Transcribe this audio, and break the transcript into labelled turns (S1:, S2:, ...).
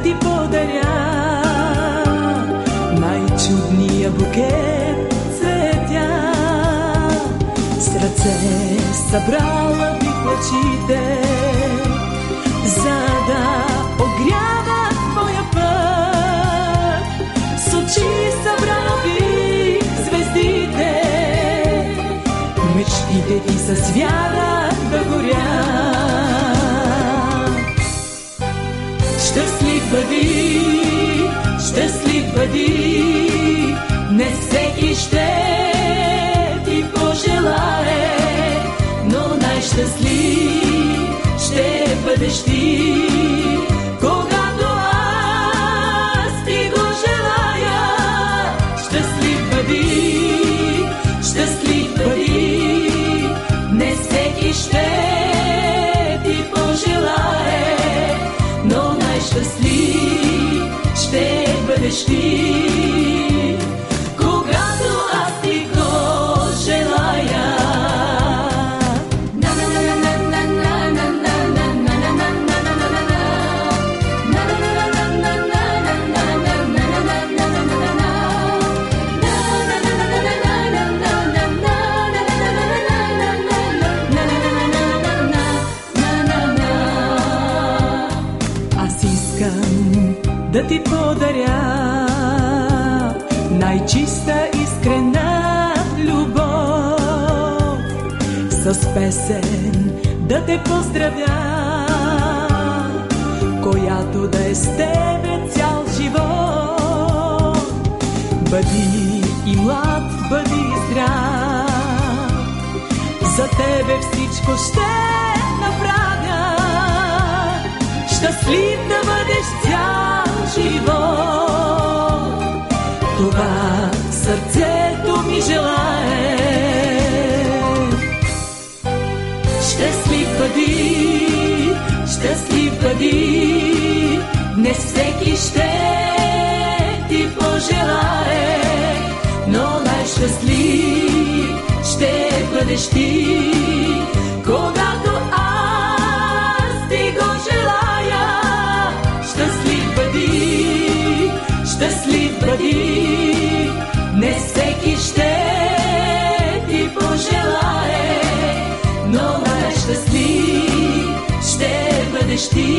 S1: да ти подаря най-чудния букет цветя. С ръце събрала бих лъчите, за да огрява твоя път. С очи събрала бих звездите, мечтите ти с вяра да горят. Щастлив бъди, не всеки ще ти пожелае, но най-щастлив ще бъдеш ти, когато аз ти го желая. Щастлив бъди, не всеки ще ти пожелае, но най-щастлив ще бъдеш ти, когато аз ти го желая. Аз искам да ти подаря най-чиста искрена любов, с песен да те поздравя, която да е с тебе цял живот. Бъди и млад, бъди и здрав, за тебе всичко ще направя. Щастлив да бъдеш цял живот, това сърцето ми желае. Щастлив бъди, не всеки ще ти пожелае, но най-щастлив ще бъдеш ти, когато аз ти го желая. Щастлив бъди, не всеки ще ти пожелае, но най-щастлив ще бъдеш ти,